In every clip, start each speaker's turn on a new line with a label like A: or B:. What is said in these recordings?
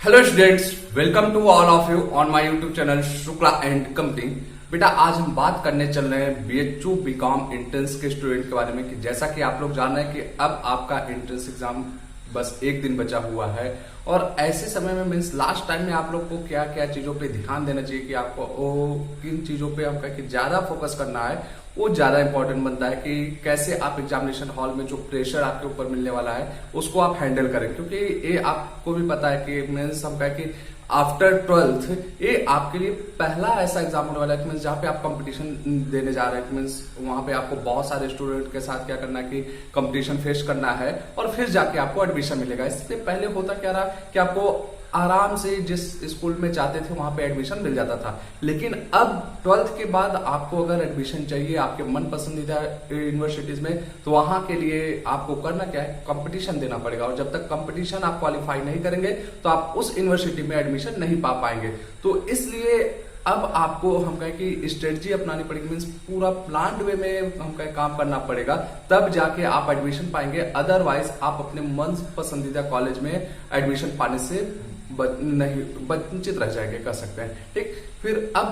A: Hello students, welcome to all of you on my YouTube channel Shukla and company. बेटा आज हम बात करने चल रहे हैं BHU BCom एंट्रेंस के स्टूडेंट के बारे में कि जैसा कि आप लोग जान रहे हैं कि अब आपका एंट्रेंस एग्जाम बस एक दिन बचा हुआ है और ऐसे समय में मीन्स लास्ट टाइम में आप लोग को क्या क्या चीजों पे ध्यान देना चाहिए कि आपको किन चीजों पे हम कहें कि ज्यादा फोकस करना है वो ज्यादा इंपॉर्टेंट बनता है कि कैसे आप एग्जामिनेशन हॉल में जो प्रेशर आपके ऊपर मिलने वाला है उसको आप हैंडल करें, क्योंकि ये आपको भी पता है कि मीन्स हम कहें कि आफ्टर 12th ये आपके लिए पहला ऐसा एग्जाम होने वाला है मीन्स जहाँ पे आप कंपटीशन देने जा रहे हैं। मीन्स वहां पे आपको बहुत सारे स्टूडेंट के साथ क्या करना है कि कंपटीशन फेस करना है और फिर जाके आपको एडमिशन मिलेगा। इससे पहले होता क्या रहा कि आपको आराम से जिस स्कूल में चाहते थे वहां पे एडमिशन मिल जाता था, लेकिन अब 12th के बाद आपको अगर एडमिशन चाहिए आपके मन पसंदीदा यूनिवर्सिटीज में तो वहां के लिए आपको करना क्या है, कंपटीशन देना पड़ेगा। और जब तक कंपटीशन आप क्वालिफाई नहीं करेंगे तो आप उस यूनिवर्सिटी में एडमिशन नहीं पा पाएंगे। तो इसलिए अब आपको हम कहें कि स्ट्रेटजी अपनानी पड़ेगी, मीन्स पूरा प्लान्ड वे में हम कहें काम करना पड़ेगा, तब जाके आप एडमिशन पाएंगे। अदरवाइज आप अपने मन पसंदीदा कॉलेज में एडमिशन पाने से वंचित रह जाएंगे, कर सकते हैं। ठीक, फिर अब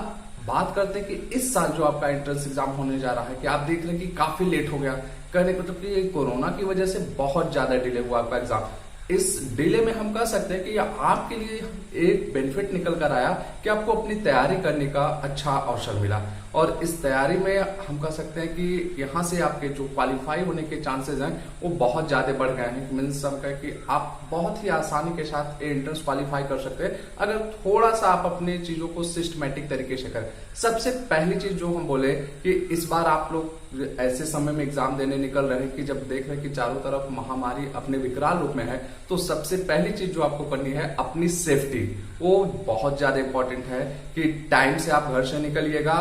A: बात करते हैं कि इस साल जो आपका एंट्रेंस एग्जाम होने जा रहा है कि आप देख रहे हैं कि काफी लेट हो गया, कहने को मतलब कि कोरोना की वजह से बहुत ज्यादा डिले हुआ आपका एग्जाम। इस डिले में हम कह सकते हैं कि आपके लिए एक बेनिफिट निकल कर आया कि आपको अपनी तैयारी करने का अच्छा अवसर मिला और इस तैयारी में हम कह सकते हैं कि यहाँ से आपके जो क्वालिफाई होने के चांसेस हैं वो बहुत ज्यादा बढ़ गए हैं। मीन्स हम कहें कि आप बहुत ही आसानी के साथ एंट्रेंस क्वालिफाई कर सकते हैं अगर थोड़ा सा आप अपनी चीजों को सिस्टमेटिक तरीके से करें। सबसे पहली चीज जो हम बोले कि इस बार आप लोग ऐसे समय में एग्जाम देने निकल रहे हैं कि जब देख रहे हैं कि चारों तरफ महामारी अपने विकराल रूप में है, तो सबसे पहली चीज जो आपको करनी है अपनी सेफ्टी, वो बहुत ज्यादा इंपॉर्टेंट है कि टाइम से आप घर से निकलिएगा।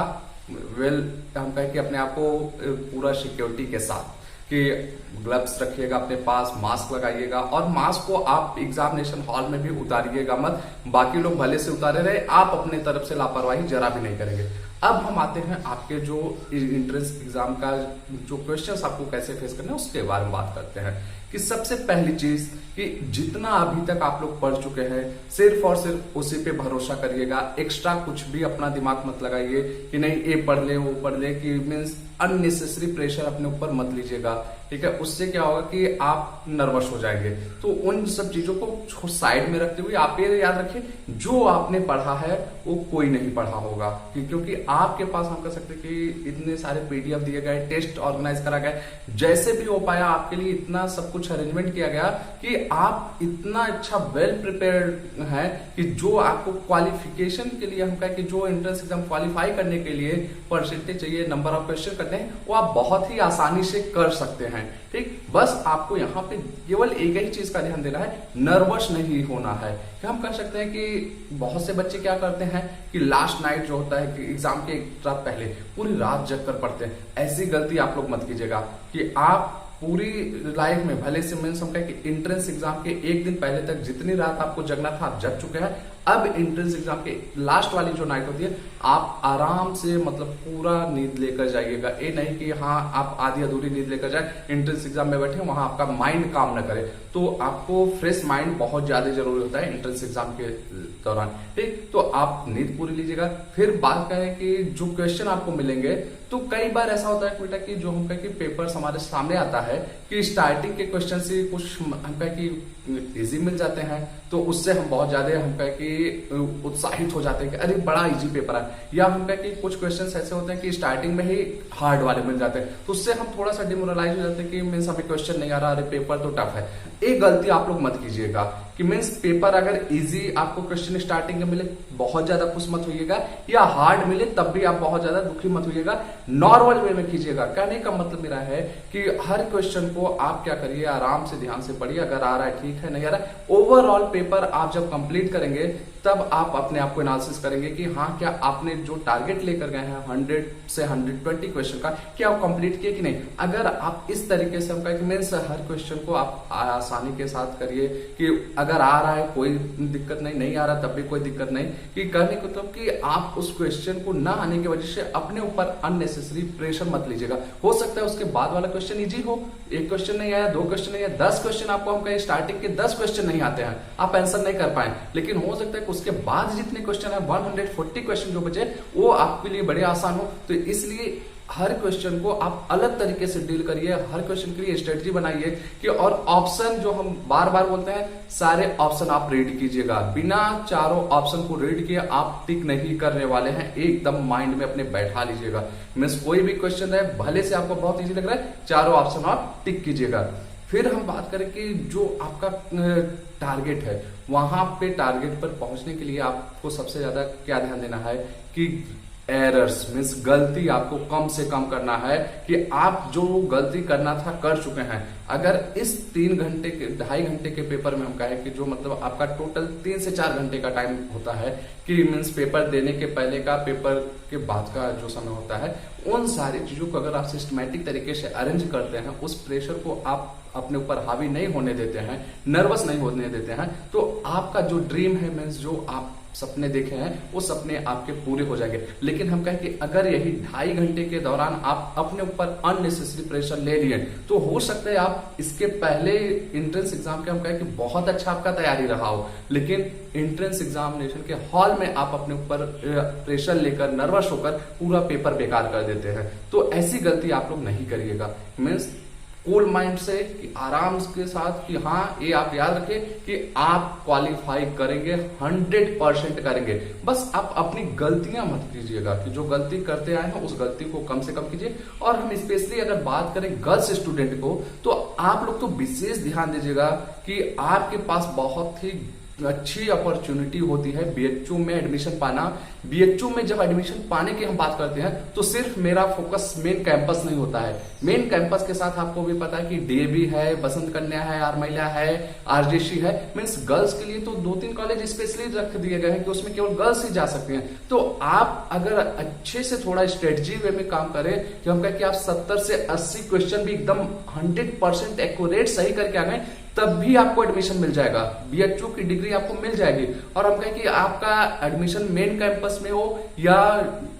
A: हम कहें कि अपने आप को पूरा सिक्योरिटी के साथ कि ग्लव्स रखिएगा अपने पास, मास्क लगाइएगा और मास्क को आप एग्जामिनेशन हॉल में भी उतारिएगा मत। बाकी लोग भले से उतारे रहे, आप अपने तरफ से लापरवाही जरा भी नहीं करेंगे। अब हम आते हैं आपके जो एंट्रेंस एग्जाम का जो क्वेश्चंस आपको कैसे फेस करना है उसके बारे में बात करते हैं। कि सबसे पहली चीज कि जितना अभी तक आप लोग पढ़ चुके हैं सिर्फ और सिर्फ उसी पे भरोसा करिएगा। एक्स्ट्रा कुछ भी अपना दिमाग मत लगाइए कि नहीं ये पढ़ ले वो पढ़ ले, कि मीन्स अननेसेसरी प्रेशर अपने ऊपर मत लीजिएगा। ठीक है, उससे क्या होगा कि आप नर्वस हो जाएंगे। तो उन सब चीजों को साइड में रखते हुए आप ये याद रखिए जो आपने पढ़ा है वो कोई नहीं पढ़ा होगा, क्योंकि आपके पास हम कह सकते कि इतने सारे PDF दिए गए, टेस्ट ऑर्गेनाइज करा गया, जैसे भी हो पाया आपके लिए इतना सब कुछ अरेंजमेंट किया गया कि आप इतना अच्छा वेल प्रिपेयर्ड है कि जो आपको क्वालिफिकेशन के लिए हम कहें कि जो एंट्रेंस एग्जाम क्वालिफाई करने के लिए परसेंटेज चाहिए, नंबर ऑफ क्वेश्चन करने हैं, वो आप बहुत ही आसानी से कर सकते हैं। ठीक, बस आपको यहाँ पे केवल एक ही चीज का ध्यान देना है, नर्वस नहीं होना है। कि हम कह सकते हैं कि बहुत से बच्चे क्या करते हैं कि लास्ट नाइट जो होता है कि एग्जाम के एक रात पहले पूरी रात जग कर पढ़ते हैं। ऐसी गलती आप लोग मत कीजिएगा कि आप पूरी लाइफ में भले से मीन्स हम कहें कि एंट्रेंस एग्जाम के एक दिन पहले तक जितनी रात आपको जगना था आप जग चुके हैं। अब एंट्रेंस एग्जाम के लास्ट वाली जो नाइट होती है आप आराम से मतलब पूरा नींद लेकर जाइएगा। ये नहीं कि हाँ आप आधी अधूरी नींद लेकर जाए, एंट्रेंस एग्जाम में बैठे वहां आपका माइंड काम न करे। तो आपको फ्रेश माइंड बहुत ज्यादा जरूरी होता है एंट्रेंस एग्जाम के दौरान। ठीक, तो आप नींद पूरी लीजिएगा। फिर बात करें कि जो क्वेश्चन आपको मिलेंगे तो कई बार ऐसा होता है बेटा कि जो हम कहें कि पेपर्स हमारे सामने आता है कि स्टार्टिंग के क्वेश्चन से कुछ हम कहें कि इजी मिल जाते हैं, तो उससे हम बहुत ज्यादा हम कहें कि उत्साहित हो जाते हैं कि अरे बड़ा इजी पेपर है, या हम कहें कि कुछ क्वेश्चंस ऐसे होते हैं कि स्टार्टिंग में ही हार्ड वाले मिल जाते हैं, तो उससे हम थोड़ा सा डिमोरलाइज हो जाते हैं कि मीन्स हमें क्वेश्चन नहीं आ रहा, अरे पेपर तो टफ है। एक गलती आप लोग मत कीजिएगा कि मीन्स पेपर अगर इजी आपको क्वेश्चन स्टार्टिंग में मिले बहुत ज्यादा खुश मत होइएगा, या हार्ड मिले तब भी आप बहुत ज्यादा दुखी मत होइएगा, नॉर्मल वे में कीजिएगा। कहने का मतलब मेरा है कि हर क्वेश्चन को आप क्या करिए, आराम से ध्यान से पढ़िए, अगर आ रहा है ठीक है, नहीं आ रहा है, ओवरऑल पेपर आप जब कंप्लीट करेंगे तब आप अपने आप को एनालिसिस करेंगे कि हाँ क्या आपने जो टारगेट लेकर गए हैं 100 से 120 क्वेश्चन का, क्या आप कंप्लीट किए कि नहीं। अगर आप इस तरीके से हम कहें कि मीन्स हर क्वेश्चन को आप आसानी के साथ करिए, कि अगर आ रहा है कोई दिक्कत नहीं, नहीं आ रहा तब भी कोई दिक्कत नहीं, कि करने को तो कि आप उस क्वेश्चन को ना आने की वजह से अपने ऊपर अननेसेसरी प्रेशर मत लीजिएगा। हो सकता है उसके बाद वाला क्वेश्चन इजी हो, एक क्वेश्चन नहीं आया, 2 क्वेश्चन नहीं आया, 10 क्वेश्चन आपको हम कहें स्टार्टिंग के 10 क्वेश्चन नहीं आते हैं, आप आंसर नहीं कर पाए, लेकिन हो सकता है कि उसके बाद जितने क्वेश्चन है 140 क्वेश्चन जो बचे वो आपके लिए बड़े आसान हो। तो इसलिए हर क्वेश्चन को आप अलग तरीके से डील करिए, हर क्वेश्चन के लिए स्ट्रेटजी बनाइए कि, और ऑप्शन जो हम बार बार बोलते हैं सारे ऑप्शन आप रीड कीजिएगा। बिना चारों ऑप्शन को रीड किए आप टिक नहीं करने वाले हैं, एकदम माइंड में अपने बैठा लीजिएगा। मीन्स कोई भी क्वेश्चन है भले से आपको बहुत इजी लग रहा है, चारों ऑप्शन आप टिक कीजिएगा। फिर हम बात करें कि जो आपका टारगेट है, वहां पे टारगेट पर पहुंचने के लिए आपको सबसे ज्यादा क्या ध्यान देना है कि एरर्स मीन्स गलती आपको कम से कम करना है, कि आप जो गलती करना था कर चुके हैं। अगर इस 3 घंटे के 2.5 घंटे के पेपर में हम कहें कि जो मतलब आपका टोटल 3 से 4 घंटे का टाइम होता है, कि मीन्स पेपर देने के पहले का, पेपर के बाद का जो समय होता है, उन सारी चीजों को अगर आप सिस्टमैटिक तरीके से अरेंज करते हैं, उस प्रेशर को आप अपने ऊपर हावी नहीं होने देते हैं, नर्वस नहीं होने देते हैं, तो आपका जो ड्रीम है मीन्स जो आप सपने देखे हैं वो सपने आपके पूरे हो जाएंगे। लेकिन हम कहें कि अगर यही 2.5 घंटे के दौरान आप अपने ऊपर अननेसेसरी प्रेशर ले लिए, तो हो सकता है आप इसके पहले एंट्रेंस एग्जाम के हम कहें कि बहुत अच्छा आपका तैयारी रहा हो, लेकिन एंट्रेंस एग्जामिनेशन के हॉल में आप अपने ऊपर प्रेशर लेकर नर्वस होकर पूरा पेपर बेकार कर देते हैं। तो ऐसी गलती आप लोग नहीं करिएगा। मीन्स कूल माइंड से, कि आराम के साथ, कि हाँ ये आप याद रखें कि आप क्वालिफाई करेंगे, 100% करेंगे। बस आप अपनी गलतियां मत कीजिएगा, कि जो गलती करते आए हैं उस गलती को कम से कम कीजिए। और हम स्पेशली अगर बात करें गर्ल्स स्टूडेंट को, तो आप लोग तो विशेष ध्यान दीजिएगा कि आपके पास बहुत ही अच्छी अपॉर्चुनिटी होती है बीएचयू में एडमिशन पाना। बीएचयू में जब एडमिशन पाने की हम बात करते हैं तो सिर्फ मेरा फोकस मेन कैंपस नहीं होता है। मेन कैंपस के साथ आपको भी पता है कि डीएवी है, बसंत कन्या है, आर महिला है, आरजेसी है। मीन्स गर्ल्स के लिए तो 2-3 कॉलेज स्पेशली रख दिए गए हैं कि उसमें केवल गर्ल्स ही जा सकते हैं। तो आप अगर अच्छे से थोड़ा स्ट्रेटजी वे में काम करें, कि हम कहें कि आप 70 से 80 क्वेश्चन भी एकदम 100% एक्यूरेट सही करके आ गए, तब भी आपको एडमिशन मिल जाएगा, बीएचयू की डिग्री आपको मिल जाएगी। और हम कहें कि आपका एडमिशन मेन कैंपस में हो या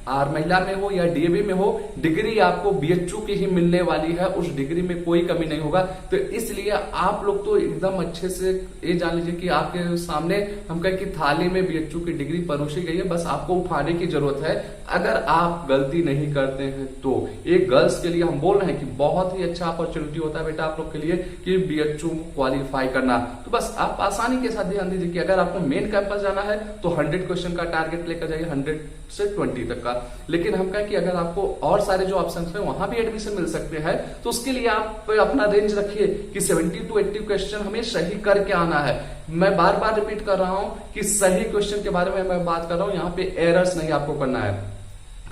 A: आर महिला में हो या डीएवी में हो, डिग्री आपको बीएचयू की ही मिलने वाली है, उस डिग्री में कोई कमी नहीं होगा। तो इसलिए आप लोग तो एकदम अच्छे से ये जान लीजिए कि आपके सामने हम कहें कि थाली में बीएचयू की डिग्री परोसी गई है, बस आपको उठाने की जरूरत है। अगर आप गलती नहीं करते हैं तो एक गर्ल्स के लिए हम बोल रहे हैं कि बहुत ही अच्छा अपॉर्चुनिटी होता है बेटा आप लोग के लिए कि बीएचयू क्वालिफाई करना। तो बस आप आसानी के साथ ध्यान दीजिए कि अगर आपको मेन कैंपस जाना है तो 100 क्वेश्चन का टारगेट लेकर जाइए, 100 से 20 तक का। लेकिन हम कहें कि अगर आपको और सारे जो ऑप्शन है वहां भी एडमिशन मिल सकते हैं, तो उसके लिए आप अपना रेंज रखिए कि 70 to 80 क्वेश्चन हमें सही करके आना है। मैं बार बार रिपीट कर रहा हूं कि सही क्वेश्चन के बारे में मैं बात कर रहा हूं, यहाँ पे एरर्स नहीं आपको करना है।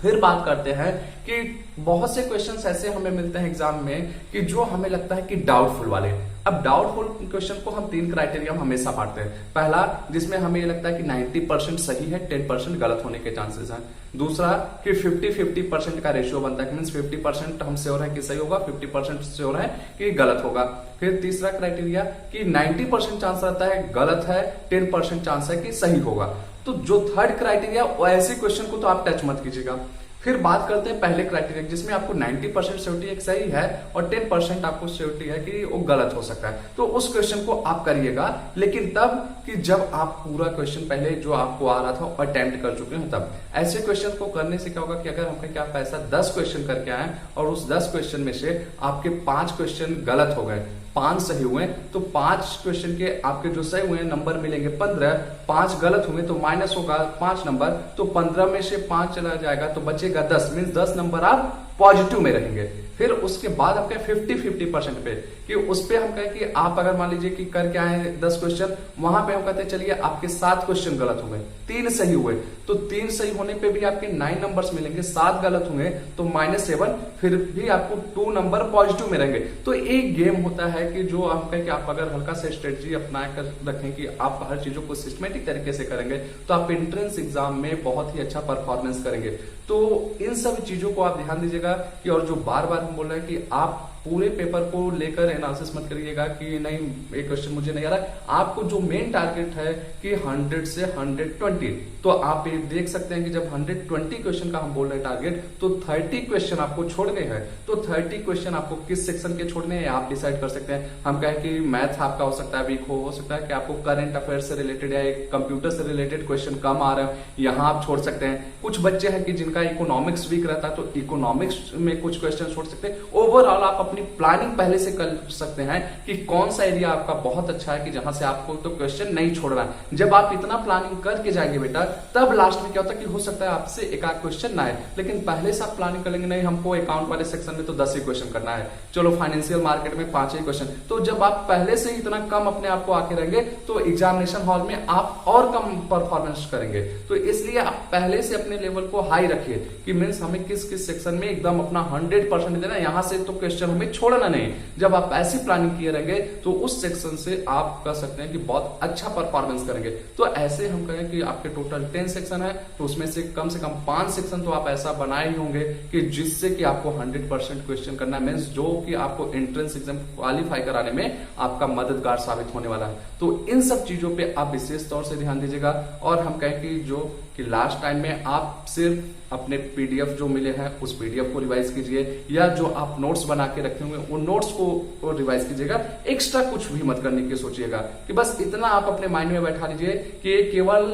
A: फिर बात करते हैं कि बहुत से क्वेश्चंस ऐसे हमें मिलते हैं एग्जाम में कि जो हमें लगता है कि डाउटफुल वाले। अब डाउटफुल क्वेश्चन को हम 3 क्राइटेरिया में हमेशा बांटते हैं। पहला, जिसमें हमें ये लगता है कि 90% सही है, 10% गलत होने के चांसेस हैं। दूसरा कि 50-50% का रेशियो बनता है, मीन्स 50% हम श्योर है कि सही होगा, 50% श्योर है कि गलत होगा। फिर तीसरा क्राइटेरिया कि 90% चांस रहता है गलत है, 10% चांस है कि सही होगा। तो जो थर्ड क्राइटेरिया, ऐसे क्वेश्चन को तो आप टच मत कीजिएगा। फिर बात करते हैं पहले क्राइटेरिया, जिसमें आपको 90% श्योरिटी एक सही है और 10% आपको श्योरिटी है कि वो गलत हो सकता है। तो उस क्वेश्चन को आप करिएगा, लेकिन तब कि जब आप पूरा क्वेश्चन पहले जो आपको आ रहा था अटेम्प्ट कर चुके हैं तब। ऐसे क्वेश्चन को करने से क्या होगा कि अगर हम क्या आप ऐसा 10 क्वेश्चन करके आए और उस 10 क्वेश्चन में से आपके 5 क्वेश्चन गलत हो गए, 5 सही हुए, तो 5 क्वेश्चन के आपके जो सही हुए नंबर मिलेंगे 15, 5 गलत हुए तो माइनस होगा 5 नंबर, तो 15 में से 5 चला जाएगा तो बचेगा 10, मीन्स 10 नंबर आप पॉजिटिव में रहेंगे। फिर उसके बाद हम कहें 50-50% पे कि उस पे हम कहें कि आप अगर मान लीजिए कि करके आए 10 क्वेश्चन, वहां पे हम कहते हैं चलिए आपके 7 क्वेश्चन गलत हो गए, 3 सही हुए, तो 3 सही होने पे भी आपके 9 नंबर्स मिलेंगे, 7 गलत हुए तो -7, फिर भी आपको 2 नंबर पॉजिटिव में रहेंगे। तो एक गेम होता है कि जो हम कहें कि आप अगर हल्का सा स्ट्रेटजी अपना कर रखें कि आप हर चीजों को सिस्टमेटिक तरीके से करेंगे तो आप एंट्रेंस एग्जाम में बहुत ही अच्छा परफॉर्मेंस करेंगे। तो इन सब चीजों को आप ध्यान दीजिएगा कि, और जो बार बार हम बोल रहे हैं कि आप पूरे पेपर को लेकर एनालिसिस मत करिएगा कि नहीं एक क्वेश्चन मुझे नहीं आ रहा है। आपको जो मेन टारगेट है कि 100 से 120, तो आप ये देख सकते हैं कि जब 120 क्वेश्चन का हम बोल रहे हैं टारगेट, तो 30 क्वेश्चन आपको छोड़ने हैं। तो 30 क्वेश्चन आपको किस सेक्शन के छोड़ने हैं आप डिसाइड कर सकते हैं। हम कहें कि मैथ आपका हो सकता है वीक हो सकता है कि आपको करंट अफेयर से रिलेटेड या कंप्यूटर से रिलेटेड क्वेश्चन कम आ रहे हैं, यहां आप छोड़ सकते हैं। कुछ बच्चे हैं कि जिनका इकोनॉमिक्स वीक रहता है तो इकोनॉमिक्स में कुछ क्वेश्चन छोड़ सकते हैं। ओवरऑल आप अपनी प्लानिंग पहले से कर सकते हैं कि कौन सा एरिया आपका बहुत अच्छा है कि जहां से आपको तो क्वेश्चन नहीं छोड़ना। जब आप इतना प्लानिंग करके जाएंगे बेटा, तब लास्ट में क्या होता है कि हो सकता है आपसे एक आध क्वेश्चन ना आए, लेकिन पहले से आप प्लानिंग कर लेंगे नहीं हमको अकाउंट वाले सेक्शन में तो 10 ही क्वेश्चन करना है, चलो फाइनेंशियल मार्केट में 5 ही क्वेश्चन। तो जब आप पहले से ही इतना कम अपने आप को आके रहेंगे तो एग्जामिनेशन हॉल में आप और कम परफॉर्मेंस करेंगे। तो इसलिए आप पहले से अपने लेवल को हाई रखिए कि मीन्स हमें किस किस सेक्शन में एकदम अपना 100% देना, यहां से तो क्वेश्चन हमें छोड़ना नहीं। जब आप ऐसी प्लानिंग किए रहेंगे तो उस सेक्शन से आप कह सकते हैं कि बहुत अच्छा परफॉर्मेंस करेंगे। तो ऐसे हम कहें कि आपके टोटल 10 सेक्शन है तो उसमें से कम 5 सेक्शन तो आप ऐसा बनाए ही होंगे कि जिससे कि आपको 100% क्वेश्चन करना है, मीन्स जो कि आपको एंट्रेंस एग्जाम क्वालिफाई कराने में आपका मददगार साबित होने वाला है। तो इन सब चीजों पे आप विशेष तौर से ध्यान दीजिएगा। और हम कहें कि जो कि लास्ट टाइम में आप सिर्फ अपने पीडीएफ जो मिले हैं उस पीडीएफ को रिवाइज कीजिए, या जो आप नोट्स बना के रखे होंगे वो नोट्स को रिवाइज कीजिएगा। एक्स्ट्रा कुछ भी मत करने की सोचिएगा कि बस इतना आप अपने माइंड में बैठा लीजिए कि केवल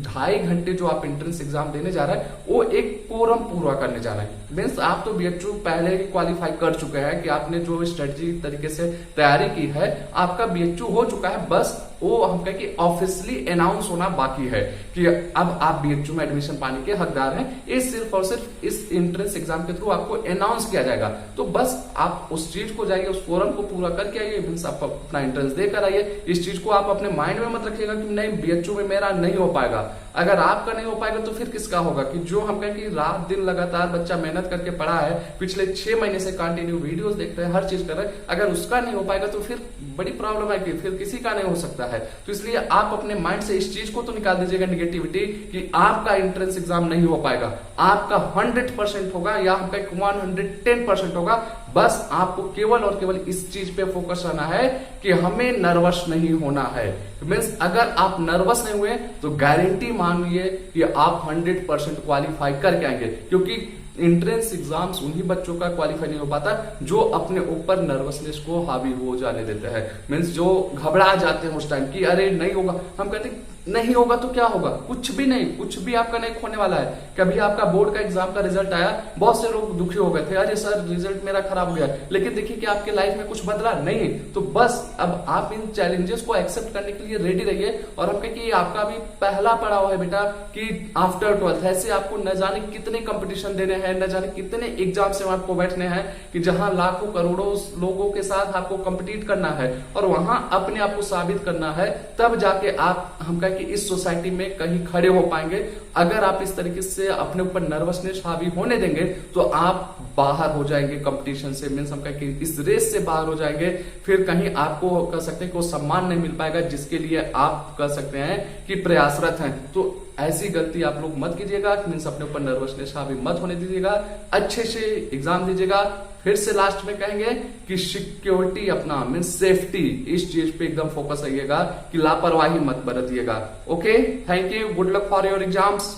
A: 2.5 घंटे जो आप एंट्रेंस एग्जाम देने जा रहे हैं वो एक कोरम पूरा करने जा रहे हैं। मीन्स आप तो बीएचयू पहले ही क्वालिफाई कर चुके हैं कि आपने जो स्ट्रेटजी तरीके से तैयारी की है आपका बीएचयू हो चुका है, बस वो हम कहें कि ऑफिशियली अनाउंस होना बाकी है कि अब आप बीएचयू में एडमिशन पाने के हकदार हैं। ये सिर्फ और सिर्फ इस एंट्रेंस एग्जाम के थ्रू आपको अनाउंस किया जाएगा। तो बस आप उस चीज को जाइए, उस फोरम को पूरा करके आइए, मीन्स आप अपना एंट्रेंस देकर आइए। इस चीज को आप अपने माइंड में मत रखिएगा कि नहीं बीएचयू में मेरा नहीं हो पाएगा। अगर आपका नहीं हो पाएगा तो फिर किसका होगा? कि जो हम कहें कि रात दिन लगातार बच्चा मेहनत करके पढ़ा है, पिछले 6 महीने से कंटिन्यू वीडियोस देख रहे हैं, हर चीज कर रहे हैं, अगर उसका नहीं हो पाएगा तो फिर बड़ी प्रॉब्लम है कि फिर किसी का नहीं हो सकता है। तो इसलिए आप अपने माइंड से इस चीज को तो निकाल दीजिएगा निगेटिविटी कि आपका एंट्रेंस एग्जाम नहीं हो पाएगा। आपका 100% होगा या हम कहें 110% होगा। बस आपको केवल और केवल इस चीज पे फोकस रहना है कि हमें नर्वस नहीं होना है। मीन्स अगर आप नर्वस नहीं हुए तो गारंटी मानिए कि आप 100% क्वालिफाई करके आएंगे, क्योंकि एंट्रेंस एग्जाम्स उन्हीं बच्चों का क्वालिफाई नहीं हो पाता जो अपने ऊपर नर्वसनेस को हावी हो जाने देते हैं। मीन्स जो घबरा जाते हैं उस टाइम कि अरे नहीं होगा। हम कहते हैं नहीं होगा तो क्या होगा? कुछ भी नहीं, कुछ भी आपका नहीं होने वाला है। कभी आपका बोर्ड का एग्जाम का रिजल्ट आया, बहुत से लोग दुखी हो गए थे, अरे सर रिजल्ट मेरा खराब हो गया, लेकिन देखिए कि आपके लाइफ में कुछ बदला नहीं। तो बस अब आप इन चैलेंजेस को एक्सेप्ट करने के लिए रेडी रहिए। और हम कहें कि आपका भी पहला पड़ाव है बेटा कि आफ्टर 12th ऐसे आपको न जाने कितने कंपटीशन देने हैं, न जाने कितने एग्जाम से आपको बैठने हैं कि जहां लाखों करोड़ों लोगों के साथ आपको कंपीट करना है और वहां अपने आप को साबित करना है। तब जाके आप हम कहें कि इस सोसाइटी में कहीं खड़े हो पाएंगे। अगर आप इस तरीके से अपने ऊपर नर्वसनेस हावी होने देंगे तो आप बाहर हो जाएंगे कंपटीशन से। मीन्स हम कहें कि इस रेस से बाहर हो जाएंगे। फिर कहीं आपको कह सकते हैं कि वो सम्मान नहीं मिल पाएगा जिसके लिए आप कह सकते हैं कि प्रयासरत हैं। तो ऐसी गलती आप लोग मत कीजिएगा। मीन्स अपने ऊपर नर्वसनेस हावी मत होने दीजिएगा, अच्छे से एग्जाम दीजिएगा। फिर से लास्ट में कहेंगे कि सिक्योरिटी अपना मीन्स सेफ्टी, इस चीज पे एकदम फोकस रहिएगा कि लापरवाही मत बरतिएगा। Okay, thank you, good luck for your exams.